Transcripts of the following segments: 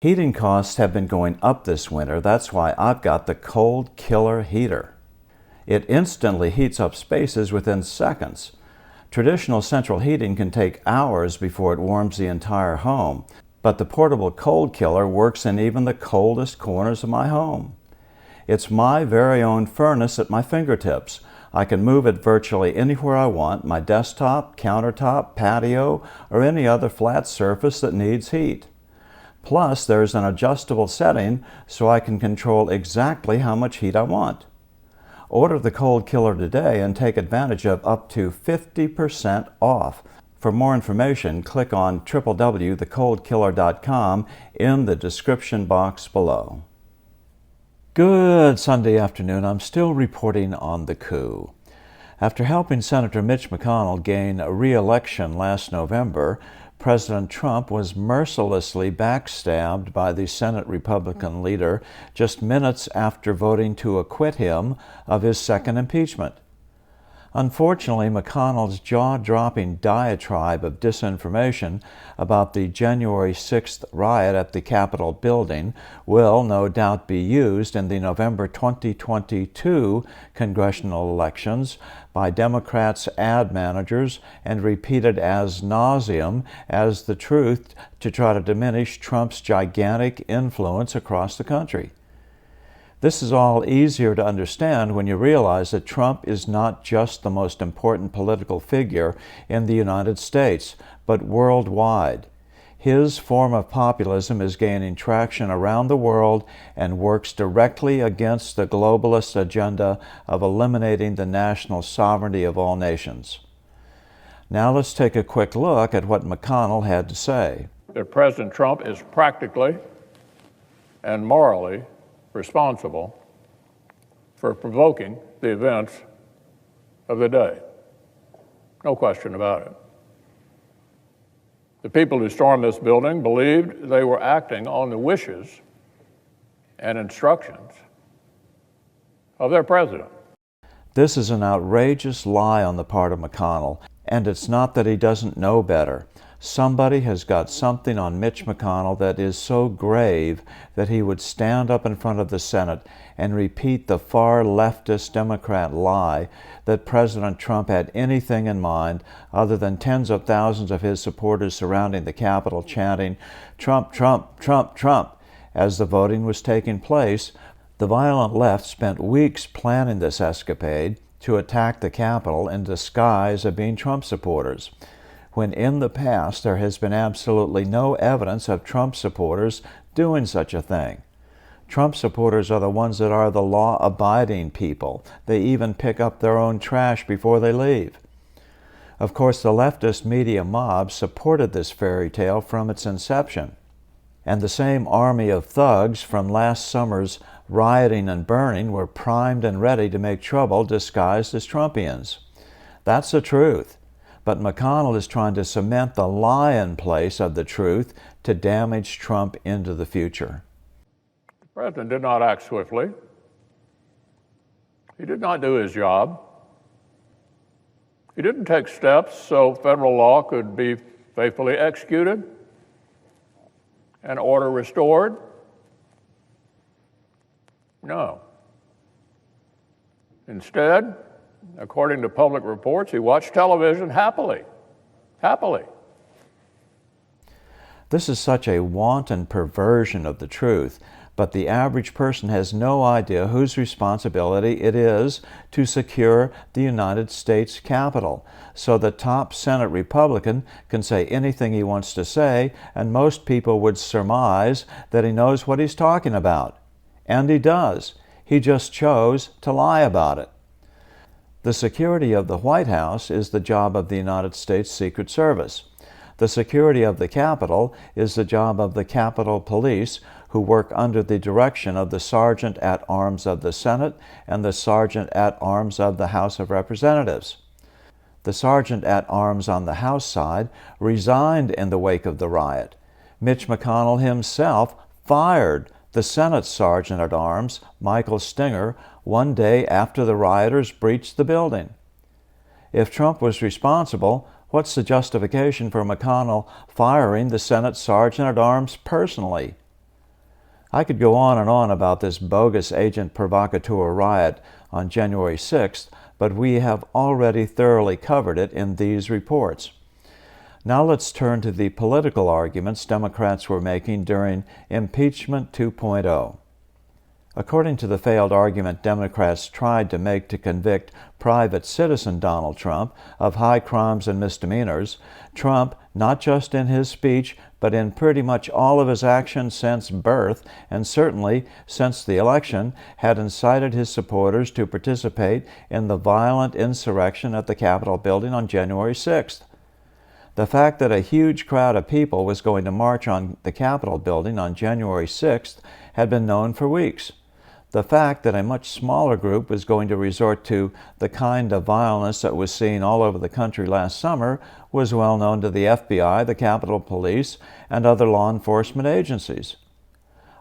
Heating costs have been going up this winter. That's why I've got the Cold Killer heater. It instantly heats up spaces within seconds. Traditional central heating can take hours before it warms the entire home, but the portable Cold Killer works in even the coldest corners of my home. It's my very own furnace at my fingertips. I can move it virtually anywhere I want, my desktop, countertop, patio, or any other flat surface that needs heat. Plus, there's an adjustable setting so I can control exactly how much heat I want. Order the Cold Killer today and take advantage of up to 50% off. For more information, click on www.thecoldkiller.com in the description box below. Good Sunday afternoon. I'm still reporting on the coup. After helping Senator Mitch McConnell gain re-election last November, President Trump was mercilessly backstabbed by the Senate Republican leader just minutes after voting to acquit him of his second impeachment. Unfortunately, McConnell's jaw-dropping diatribe of disinformation about the January 6th riot at the Capitol building will no doubt be used in the November 2022 congressional elections by Democrats' ad managers and repeated as nauseum as the truth to try to diminish Trump's gigantic influence across the country. This is all easier to understand when you realize that Trump is not just the most important political figure in the United States, but worldwide. His form of populism is gaining traction around the world and works directly against the globalist agenda of eliminating the national sovereignty of all nations. Now let's take a quick look at what McConnell had to say. That President Trump is practically and morally responsible for provoking the events of the day. No question about it. The people who stormed this building believed they were acting on the wishes and instructions of their president. This is an outrageous lie on the part of McConnell, and it's not that he doesn't know better. Somebody has got something on Mitch McConnell that is so grave that he would stand up in front of the Senate and repeat the far leftist Democrat lie that President Trump had anything in mind other than tens of thousands of his supporters surrounding the Capitol chanting, "Trump, Trump, Trump, Trump." As the voting was taking place, the violent left spent weeks planning this escapade to attack the Capitol in disguise of being Trump supporters, when in the past there has been absolutely no evidence of Trump supporters doing such a thing. Trump supporters are the ones that are the law-abiding people. They even pick up their own trash before they leave. Of course, the leftist media mob supported this fairy tale from its inception, and the same army of thugs from last summer's rioting and burning were primed and ready to make trouble disguised as Trumpians. That's the truth. But McConnell is trying to cement the lie in place of the truth to damage Trump into the future. The president did not act swiftly. He did not do his job. He didn't take steps so federal law could be faithfully executed and order restored. No. Instead, according to public reports, he watched television happily. This is such a wanton perversion of the truth, but the average person has no idea whose responsibility it is to secure the United States Capitol. So the top Senate Republican can say anything he wants to say, and most people would surmise that he knows what he's talking about. And he does. He just chose to lie about it. The security of the White House is the job of the United States Secret Service. The security of the Capitol is the job of the Capitol Police, who work under the direction of the Sergeant at Arms of the Senate and the Sergeant at Arms of the House of Representatives. The Sergeant at Arms on the House side resigned in the wake of the riot. Mitch McConnell himself fired the Senate Sergeant at Arms, Michael Stenger, one day after the rioters breached the building. If Trump was responsible, what's the justification for McConnell firing the Senate Sergeant at Arms personally? I could go on and on about this bogus agent provocateur riot on January 6th, but we have already thoroughly covered it in these reports. Now let's turn to the political arguments Democrats were making during Impeachment 2.0. According to the failed argument Democrats tried to make to convict private citizen Donald Trump of high crimes and misdemeanors, Trump, not just in his speech, but in pretty much all of his actions since birth, and certainly since the election, had incited his supporters to participate in the violent insurrection at the Capitol building on January 6th. The fact that a huge crowd of people was going to march on the Capitol building on January 6th had been known for weeks. The fact that a much smaller group was going to resort to the kind of violence that was seen all over the country last summer was well known to the FBI, the Capitol Police, and other law enforcement agencies.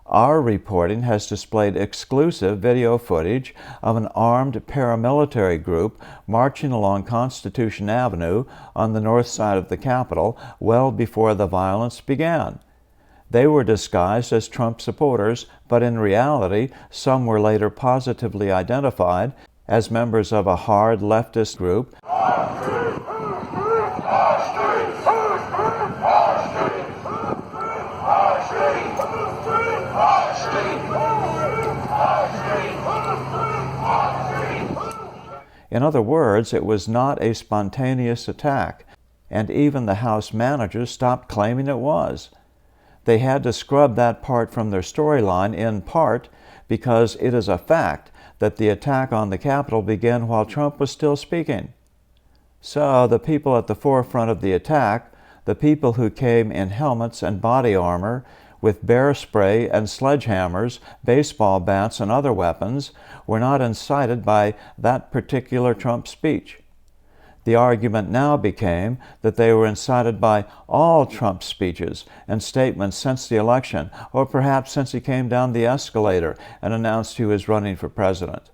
Our reporting has displayed exclusive video footage of an armed paramilitary group marching along Constitution Avenue on the north side of the Capitol well before the violence began. They were disguised as Trump supporters, but in reality, some were later positively identified as members of a hard leftist group In other words, it was not a spontaneous attack, and even the House managers stopped claiming it was. They had to scrub that part from their storyline, in part because it is a fact that the attack on the Capitol began while Trump was still speaking. So the people at the forefront of the attack, the people who came in helmets and body armor, with bear spray and sledgehammers, baseball bats, and other weapons, were not incited by that particular Trump speech. The argument now became that they were incited by all Trump's speeches and statements since the election, or perhaps since he came down the escalator and announced he was running for president.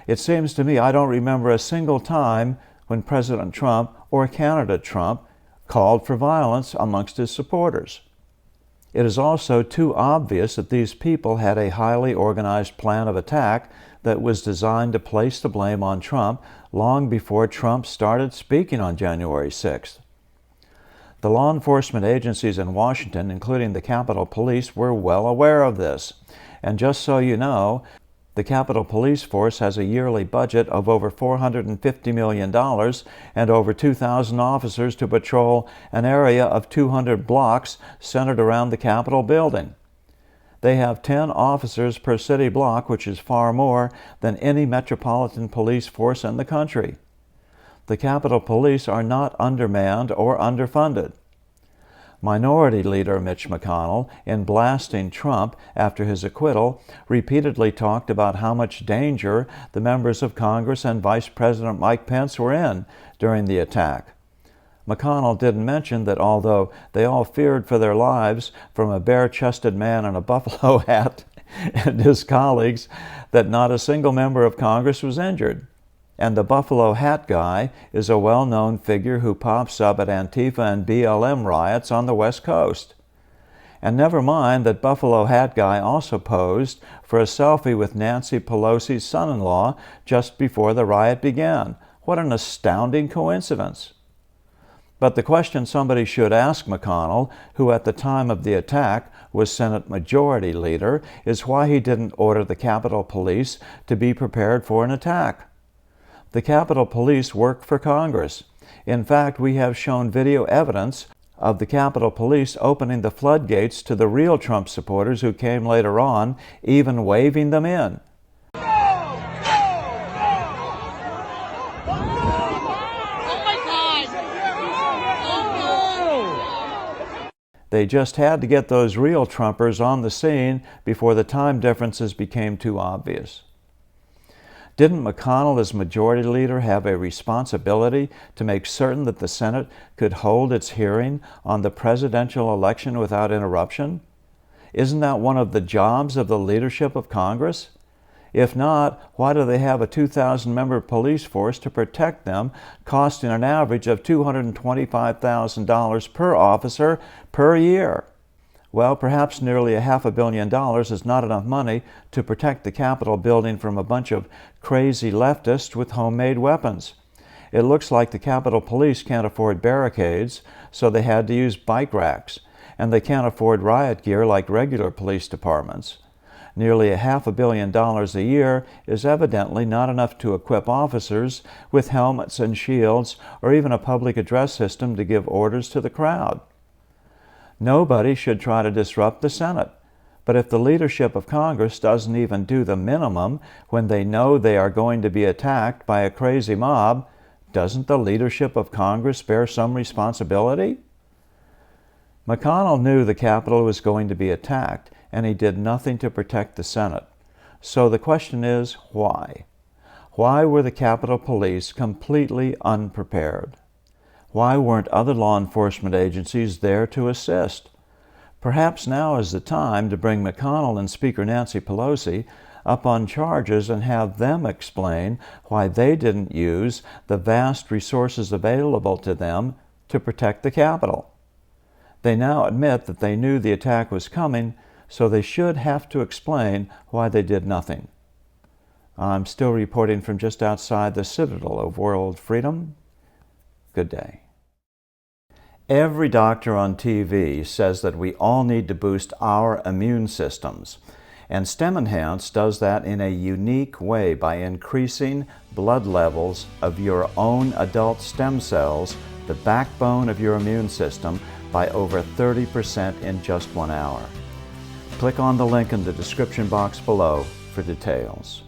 It seems to me I don't remember a single time when President Trump or candidate Trump called for violence amongst his supporters. It is also too obvious that these people had a highly organized plan of attack that was designed to place the blame on Trump long before Trump started speaking on January 6th. The law enforcement agencies in Washington, including the Capitol Police, were well aware of this. And just so you know, the Capitol Police Force has a yearly budget of over $450 million and over 2,000 officers to patrol an area of 200 blocks centered around the Capitol building. They have 10 officers per city block, which is far more than any metropolitan police force in the country. The Capitol Police are not undermanned or underfunded. Minority Leader Mitch McConnell, in blasting Trump after his acquittal, repeatedly talked about how much danger the members of Congress and Vice President Mike Pence were in during the attack. McConnell didn't mention that although they all feared for their lives, from a bare-chested man in a buffalo hat and his colleagues, that not a single member of Congress was injured. And the buffalo hat guy is a well-known figure who pops up at Antifa and BLM riots on the West Coast. And never mind that buffalo hat guy also posed for a selfie with Nancy Pelosi's son-in-law just before the riot began. What an astounding coincidence. But the question somebody should ask McConnell, who at the time of the attack was Senate Majority Leader, is why he didn't order the Capitol Police to be prepared for an attack. The Capitol Police work for Congress. In fact, we have shown video evidence of the Capitol Police opening the floodgates to the real Trump supporters who came later on, even waving them in. They just had to get those real Trumpers on the scene before the time differences became too obvious. Didn't McConnell, as Majority Leader, have a responsibility to make certain that the Senate could hold its hearing on the presidential election without interruption? Isn't that one of the jobs of the leadership of Congress? If not, why do they have a 2,000-member police force to protect them, costing an average of $225,000 per officer per year? Well, perhaps nearly $500 million is not enough money to protect the Capitol building from a bunch of crazy leftists with homemade weapons. It looks like the Capitol Police can't afford barricades, so they had to use bike racks, and they can't afford riot gear like regular police departments. Nearly $500 million a year is evidently not enough to equip officers with helmets and shields or even a public address system to give orders to the crowd. Nobody should try to disrupt the Senate, but if the leadership of Congress doesn't even do the minimum when they know they are going to be attacked by a crazy mob, doesn't the leadership of Congress bear some responsibility? McConnell knew the Capitol was going to be attacked, and he did nothing to protect the Senate. So the question is, why? Why were the Capitol Police completely unprepared? Why weren't other law enforcement agencies there to assist? Perhaps now is the time to bring McConnell and Speaker Nancy Pelosi up on charges and have them explain why they didn't use the vast resources available to them to protect the Capitol. They now admit that they knew the attack was coming, so they should have to explain why they did nothing. I'm still reporting from just outside the citadel of world freedom. Good day. Every doctor on TV says that we all need to boost our immune systems, and STEM Enhance does that in a unique way by increasing blood levels of your own adult stem cells, the backbone of your immune system, by over 30% in just 1 hour. Click on the link in the description box below for details.